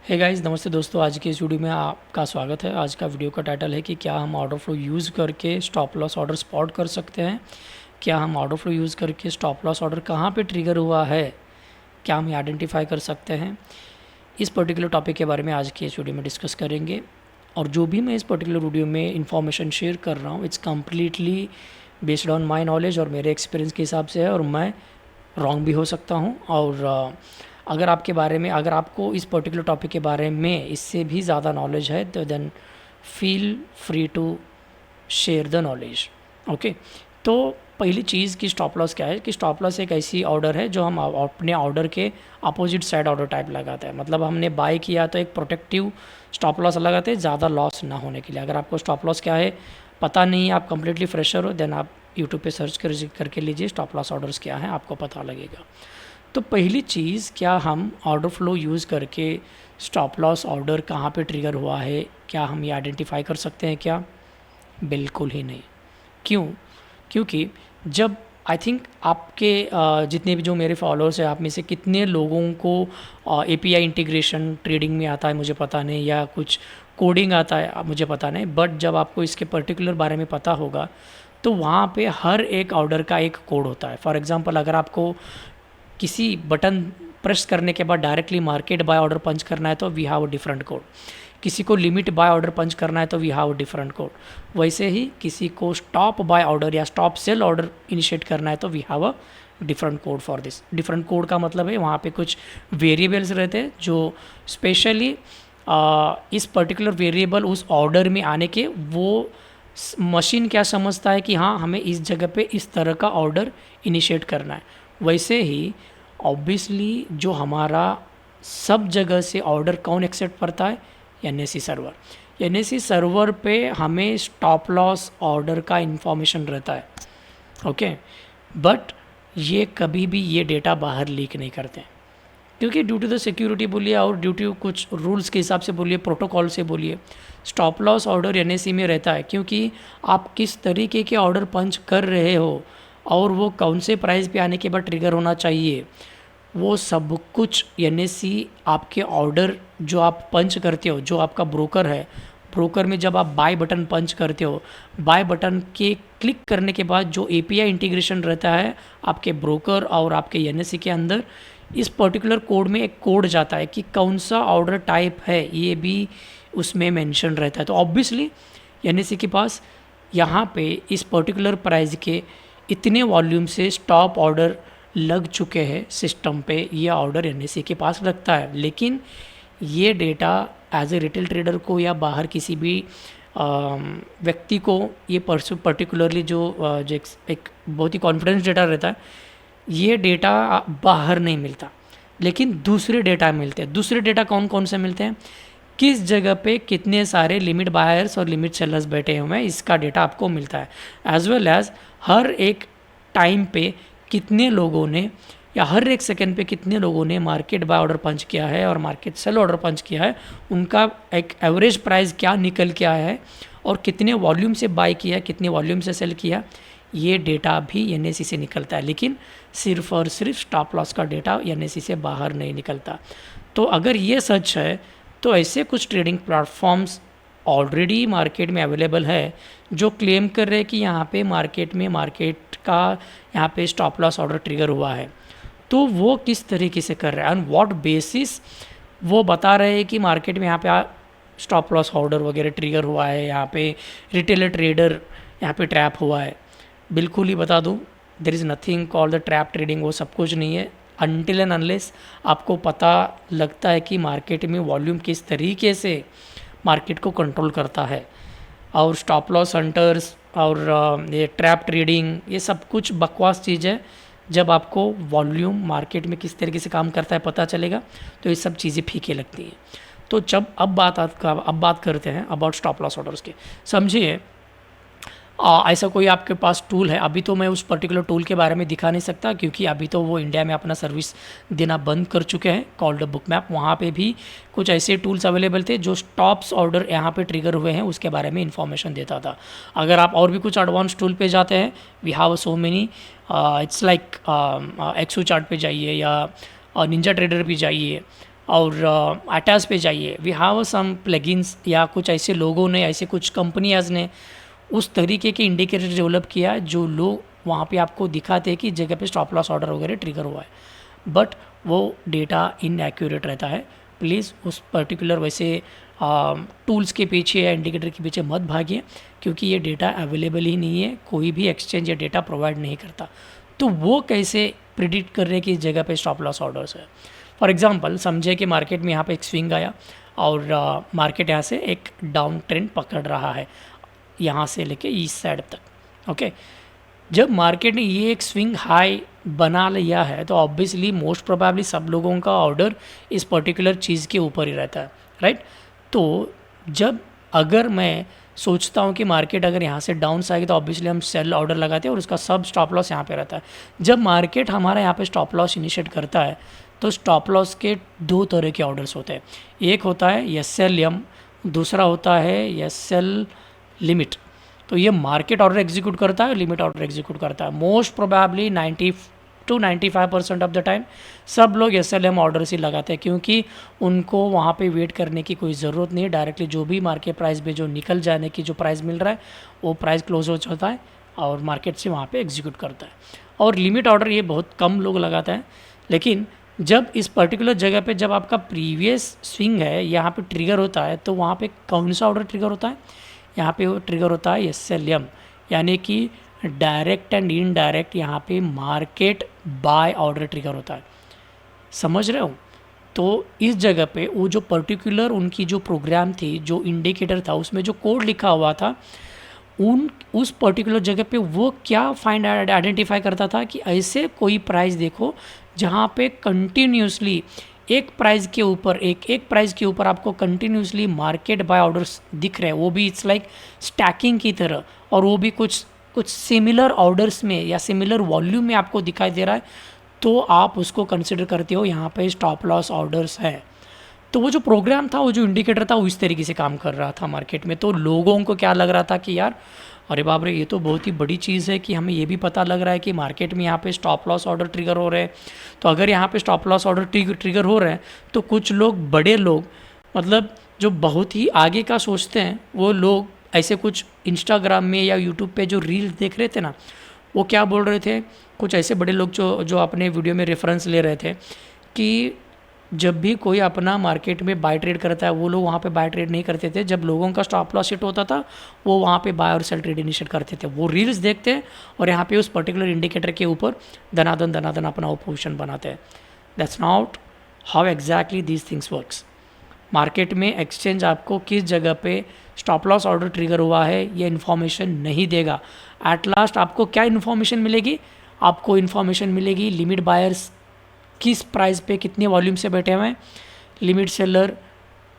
Hey guys, नमस्ते दोस्तों। आज के इस वीडियो में आपका स्वागत है। आज का वीडियो का टाइटल है कि क्या हम ऑर्डर फ्लो यूज़ करके स्टॉप लॉस ऑर्डर स्पॉट कर सकते हैं। क्या हम ऑर्डर फ्लो यूज़ करके स्टॉप लॉस ऑर्डर कहाँ पे ट्रिगर हुआ है, क्या हम आइडेंटिफाई कर सकते हैं। इस पर्टिकुलर टॉपिक के बारे में आज के इस वीडियो में डिस्कस करेंगे। और जो भी मैं इस पर्टिकुलर वीडियो में इंफॉर्मेशन शेयर कर रहा हूँ, it's completely based on my knowledge और मेरे एक्सपीरियंस के हिसाब से है, और मैं रॉन्ग भी हो सकता हूँ। और अगर आपको इस पर्टिकुलर टॉपिक के बारे में इससे भी ज़्यादा नॉलेज है तो then feel free to share the knowledge. Okay, तो पहली चीज़ कि स्टॉप लॉस क्या है, कि स्टॉप लॉस एक ऐसी ऑर्डर है जो हम अपने ऑर्डर के अपोजिट साइड ऑर्डर टाइप लगाते हैं। मतलब हमने बाय किया तो एक प्रोटेक्टिव स्टॉप लॉस लगाते हैं ज़्यादा लॉस ना होने के लिए। अगर आपको स्टॉप लॉस क्या है पता नहीं है, आप कंप्लीटली फ्रेशर हो, देन आप यूट्यूब पे सर्च करके लीजिए स्टॉप लॉस ऑर्डर्स क्या हैं, आपको पता लगेगा। तो पहली चीज़, क्या हम ऑर्डर फ्लो यूज़ करके स्टॉप लॉस ऑर्डर कहाँ पे ट्रिगर हुआ है, क्या हम ये आइडेंटिफाई कर सकते हैं क्या? बिल्कुल ही नहीं। क्यों? क्योंकि जब आई थिंक आपके जितने भी जो मेरे फॉलोअर्स हैं, आप में से कितने लोगों को एपीआई इंटीग्रेशन ट्रेडिंग में आता है मुझे पता नहीं, या कुछ कोडिंग आता है मुझे पता नहीं, बट जब आपको इसके पर्टिकुलर बारे में पता होगा तो वहाँ पे हर एक ऑर्डर का एक कोड होता है। फॉर एग्ज़ाम्पल, अगर आपको किसी बटन प्रेस करने के बाद directly market buy order punch करना है तो we have a different code. किसी को लिमिट बाय ऑर्डर पंच करना है तो we have a different code. वैसे ही किसी को स्टॉप बाय ऑर्डर या स्टॉप सेल ऑर्डर इनिशिएट करना है तो we have a different code for this. Different code का मतलब है वहाँ पे कुछ वेरिएबल्स रहते हैं जो स्पेशली इस पर्टिकुलर वेरिएबल उस ऑर्डर में आने के वो मशीन क्या समझता है कि हाँ हमें इस जगह पे इस तरह का ऑर्डर इनिशिएट करना है। वैसे ही ऑब्वियसली जो हमारा सब जगह से ऑर्डर कौन एक्सेप्ट करता है? NSC server. एनएससी सर्वर पे हमें स्टॉप लॉस ऑर्डर का इंफॉर्मेशन रहता है। ओके, बट ये कभी भी ये डेटा बाहर लीक नहीं करते हैं, क्योंकि ड्यू टू द सिक्योरिटी बोलिए और ड्यू टू कुछ रूल्स के हिसाब से बोलिए, प्रोटोकॉल से बोलिए, स्टॉप लॉस ऑर्डर एनएससी में रहता है। क्योंकि आप किस तरीके के ऑर्डर पंच कर रहे हो और वो कौन से प्राइस पे आने के बाद ट्रिगर होना चाहिए, वो सब कुछ एनएससी आपके ऑर्डर जो आप पंच करते हो, जो आपका ब्रोकर है, ब्रोकर में जब आप बाय बटन पंच करते हो, बाय बटन के क्लिक करने के बाद जो एपीआई इंटीग्रेशन रहता है आपके ब्रोकर और आपके एनएससी के अंदर, इस पर्टिकुलर कोड में एक कोड जाता है कि कौन सा ऑर्डर टाइप है, ये भी उसमें मेंशन रहता है। तो ऑब्वियसली एनएससी के पास यहाँ पे इस पर्टिकुलर प्राइस के इतने वॉल्यूम से स्टॉप ऑर्डर लग चुके हैं सिस्टम पे, ये ऑर्डर एनएससी के पास लगता है। लेकिन ये data as a retail trader को या बाहर किसी भी व्यक्ति को ये पर्टिकुलरली जो एक बहुत ही कॉन्फिडेंस डेटा रहता है, ये डेटा बाहर नहीं मिलता, लेकिन दूसरे डेटा मिलते हैं। दूसरे डेटा कौन कौन से मिलते हैं? किस जगह पे कितने सारे लिमिट बायर्स और लिमिट सेलर्स बैठे हुए हैं, इसका डेटा आपको मिलता है। एज वेल एज हर एक टाइम पे कितने लोगों ने या हर एक सेकंड पे कितने लोगों ने मार्केट बाय ऑर्डर पंच किया है और मार्केट सेल ऑर्डर पंच किया है, उनका एक एवरेज प्राइस क्या निकल के आया है और कितने वॉल्यूम से बाय किया, कितने वॉल्यूम से सेल किया, ये डेटा भी एनएससी से निकलता है। लेकिन सिर्फ और सिर्फ स्टॉप लॉस का डेटा एनएससी से बाहर नहीं निकलता। तो अगर ये सच है तो ऐसे कुछ ट्रेडिंग प्लेटफॉर्म्स ऑलरेडी मार्केट में अवेलेबल है जो क्लेम कर रहे हैं कि यहाँ पे मार्केट का यहाँ पे स्टॉप लॉस ऑर्डर ट्रिगर हुआ है। तो वो किस तरीके से कर रहे हैं, ऑन व्हाट बेसिस वो बता रहे हैं कि मार्केट में यहाँ पे स्टॉप लॉस ऑर्डर वगैरह ट्रिगर हुआ है, यहाँ पे रिटेलर ट्रेडर यहाँ पे ट्रैप हुआ है? बिल्कुल ही बता दूँ, there is nothing called the trap trading, वो सब कुछ नहीं है अनटिल एंड अनलेस आपको पता लगता है कि मार्केट में वॉल्यूम किस तरीके से मार्केट को कंट्रोल करता है। और स्टॉप लॉस हंटर्स और ये ट्रैप ट्रेडिंग, ये सब कुछ बकवास चीज़ है। जब आपको वॉल्यूम मार्केट में किस तरीके से काम करता है पता चलेगा तो ये सब चीज़ें फीके लगती हैं। तो जब अब बात करते हैं अबाउट स्टॉप लॉस ऑर्डर्स के। समझिए ऐसा कोई आपके पास टूल है, अभी तो मैं उस पर्टिकुलर टूल के बारे में दिखा नहीं सकता क्योंकि अभी तो वो इंडिया में अपना सर्विस देना बंद कर चुके हैं, कॉल्ड बुक मैप। वहाँ पे भी कुछ ऐसे टूल्स अवेलेबल थे जो स्टॉप्स ऑर्डर यहाँ पे ट्रिगर हुए हैं उसके बारे में इंफॉर्मेशन देता था। अगर आप और भी कुछ एडवांस टूल पे जाते हैं, we have so many, it's like एक्सो चार्ट पे जाइए या निंजा ट्रेडर भी जाइए, और अटैच पे जाइए, वी हैव सम प्लगइन्स या कुछ ऐसे लोगों ने, ऐसे कुछ कंपनियाज ने उस तरीके के इंडिकेटर डेवलप किया जो लोग वहाँ पे आपको दिखाते हैं कि जगह पे स्टॉप लॉस ऑर्डर वगैरह ट्रिगर हुआ है, बट वो डेटा इनएक्यूरेट रहता है। प्लीज़ उस पर्टिकुलर वैसे टूल्स के पीछे या इंडिकेटर के पीछे मत भागिए, क्योंकि ये डेटा अवेलेबल ही नहीं है, कोई भी एक्सचेंज ये डेटा प्रोवाइड नहीं करता। तो वो कैसे प्रिडिक्ट कर रहे हैं कि इस जगह पे स्टॉप लॉस ऑर्डर्स है। फॉर एग्जांपल समझे कि मार्केट में यहाँ पे एक स्विंग आया और मार्केट यहाँ से एक डाउन ट्रेंड पकड़ रहा है यहाँ से लेके ईस्ट साइड तक। ओके, जब मार्केट ने ये एक स्विंग हाई बना लिया है तो ऑब्वियसली मोस्ट प्रोबेबली सब लोगों का ऑर्डर इस पर्टिकुलर चीज़ के ऊपर ही रहता है, राइट। तो जब अगर मैं सोचता हूँ कि मार्केट अगर यहाँ से डाउन से आएगी तो ऑब्वियसली हम सेल ऑर्डर लगाते हैं और उसका सब स्टॉप लॉस यहाँ पे रहता है। जब मार्केट हमारा यहाँ पे स्टॉप लॉस इनिशिएट करता है तो स्टॉप लॉस के दो तरह के ऑर्डर्स होते हैं, एक होता है SLM, दूसरा होता है SL लिमिट। तो ये मार्केट ऑर्डर एग्जीक्यूट करता है, लिमिट ऑर्डर एग्जीक्यूट करता है। Most probably 90 to 95% of the time सब लोग SLM ऑर्डर ही लगाते हैं, क्योंकि उनको वहाँ पे वेट करने की कोई ज़रूरत नहीं है। डायरेक्टली जो भी मार्केट प्राइस पे जो निकल जाने की जो प्राइस मिल रहा है वो प्राइस क्लोज हो जाता है और मार्केट से वहाँ पे एग्जीक्यूट करता है। और लिमिट ऑर्डर ये बहुत कम लोग लगाते हैं, लेकिन जब इस पर्टिकुलर जगह पे जब आपका प्रीवियस स्विंग है यहाँ पे ट्रिगर होता है तो वहाँ पे कौन सा ऑर्डर ट्रिगर होता है, यहाँ पे वो ट्रिगर होता है SLM, यानी कि डायरेक्ट एंड इनडायरेक्ट यहाँ पे मार्केट बाय ऑर्डर ट्रिगर होता है। समझ रहे हो? तो इस जगह पे वो जो पर्टिकुलर उनकी जो प्रोग्राम थी, जो इंडिकेटर था, उसमें जो कोड लिखा हुआ था, उस पर्टिकुलर जगह पे वो क्या फाइंड आइडेंटिफाई करता था कि ऐसे कोई प्राइस देखो जहाँ पे कंटिन्यूसली एक प्राइस के ऊपर आपको कंटिन्यूसली मार्केट बाय ऑर्डर्स दिख रहे हैं, वो भी इट्स लाइक स्टैकिंग की तरह, और वो भी कुछ सिमिलर ऑर्डर्स में या सिमिलर वॉल्यूम में आपको दिखाई दे रहा है, तो आप उसको कंसिडर करते हो यहाँ पे स्टॉप लॉस ऑर्डर्स है। तो वो जो प्रोग्राम था, वो जो इंडिकेटर था, वो इस तरीके से काम कर रहा था मार्केट में। तो लोगों को क्या लग रहा था कि यार अरे बाप रे, ये तो बहुत ही बड़ी चीज़ है कि हमें ये भी पता लग रहा है कि मार्केट में यहाँ पे स्टॉप लॉस ऑर्डर ट्रिगर हो रहे हैं। तो अगर यहाँ पे स्टॉप लॉस ऑर्डर ट्रिगर हो रहे हैं तो कुछ लोग, बड़े लोग, मतलब जो बहुत ही आगे का सोचते हैं, वो लोग ऐसे कुछ इंस्टाग्राम में या यूट्यूब पे जो रील्स देख रहे थे ना, वो क्या बोल रहे थे, कुछ ऐसे बड़े लोग जो अपने वीडियो में रेफरेंस ले रहे थे कि जब भी कोई अपना मार्केट में बाय ट्रेड करता है, वो लोग वहाँ पे बाय ट्रेड नहीं करते थे। जब लोगों का स्टॉप लॉस हिट होता था, वो वहाँ पे बाय और सेल ट्रेड इनिशिएट करते थे। वो रील्स देखते हैं और यहाँ पे उस पर्टिकुलर इंडिकेटर के ऊपर दनादन अपना वो पोजिशन बनाते हैं। That's not how exactly these things works. Market में एक्सचेंज आपको किस जगह पे स्टॉप लॉस ऑर्डर ट्रिगर हुआ है ये इन्फॉर्मेशन नहीं देगा। एट लास्ट आपको क्या इन्फॉर्मेशन मिलेगी? आपको इन्फॉर्मेशन मिलेगी लिमिट बायर्स किस प्राइस पे कितने वॉल्यूम से बैठे हुए हैं, लिमिट सेलर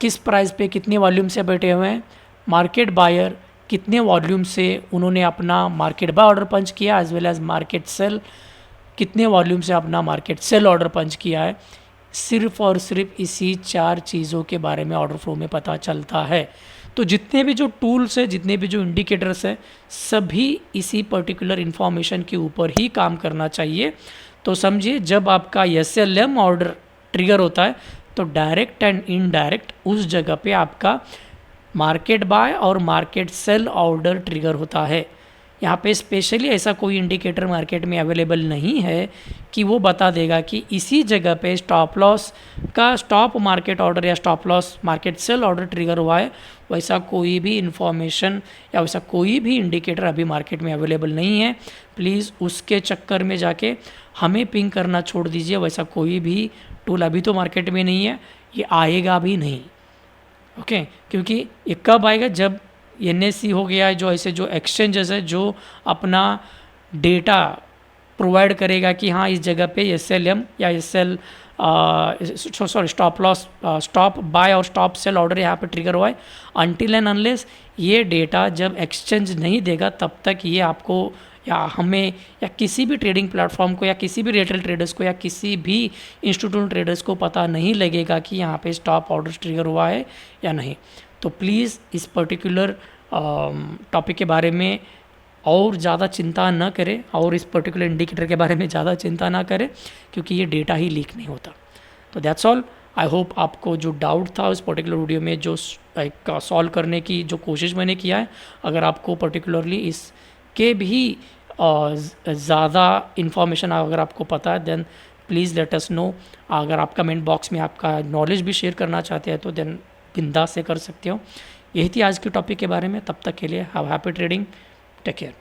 किस प्राइस पे कितने वॉल्यूम से बैठे हुए हैं, मार्केट बायर कितने वॉल्यूम से उन्होंने अपना मार्केट बाय ऑर्डर पंच किया, as well as market sell कितने वॉल्यूम से अपना मार्केट सेल ऑर्डर पंच किया है। सिर्फ और सिर्फ इसी 4 चीज़ों के बारे में ऑर्डर फ्लो में पता चलता है। तो जितने भी जो टूल्स है, जितने भी जो इंडिकेटर्स है, सभी इसी पर्टिकुलर इन्फॉर्मेशन के ऊपर ही काम करना चाहिए। तो समझिए, जब आपका SLM ऑर्डर ट्रिगर होता है तो डायरेक्ट एंड इनडायरेक्ट उस जगह पे आपका मार्केट बाय और मार्केट सेल ऑर्डर ट्रिगर होता है। यहाँ पे स्पेशली ऐसा कोई इंडिकेटर मार्केट में अवेलेबल नहीं है कि वो बता देगा कि इसी जगह पे स्टॉप लॉस का स्टॉप मार्केट ऑर्डर या stop loss market sell order trigger हुआ है। वैसा कोई भी इंफॉर्मेशन या वैसा कोई भी इंडिकेटर अभी मार्केट में अवेलेबल नहीं है। प्लीज़ उसके चक्कर में जाके हमें पिंग करना छोड़ दीजिए। वैसा कोई भी टूल अभी तो मार्केट में नहीं है, ये आएगा भी नहीं। ओके, क्योंकि ये कब आएगा? जब NSE हो गया, जो ऐसे जो एक्सचेंजेस है जो अपना डेटा प्रोवाइड करेगा कि हाँ इस जगह पे SLM या स्टॉप लॉस, स्टॉप बाय और स्टॉप सेल ऑर्डर यहाँ पे ट्रिगर हुआ है। अनटिल एंड अनलेस ये डेटा जब एक्सचेंज नहीं देगा तब तक ये आपको या हमें या किसी भी ट्रेडिंग प्लेटफॉर्म को या किसी भी रिटेल ट्रेडर्स को या किसी भी इंस्टीट्यूशनल ट्रेडर्स को पता नहीं लगेगा कि यहाँ पे स्टॉप ऑर्डर ट्रिगर हुआ है या नहीं। तो प्लीज़ इस पर्टिकुलर टॉपिक के बारे में और ज़्यादा चिंता न करें और इस पर्टिकुलर इंडिकेटर के बारे में ज़्यादा चिंता ना करें, क्योंकि ये डेटा ही लीक नहीं होता। तो दैट्स ऑल। आई होप आपको जो डाउट था उस पर्टिकुलर वीडियो में जो सॉल्व करने की जो कोशिश मैंने किया है, अगर आपको पर्टिकुलरली इसके भी ज़्यादा इन्फॉर्मेशन अगर आपको पता है then please let us know. अगर आप कमेंट बॉक्स में आपका नॉलेज भी शेयर करना चाहते हैं तो देन बिंदास से कर सकते हो। यही थी आज के टॉपिक के बारे में। तब तक के लिए have happy trading, take care.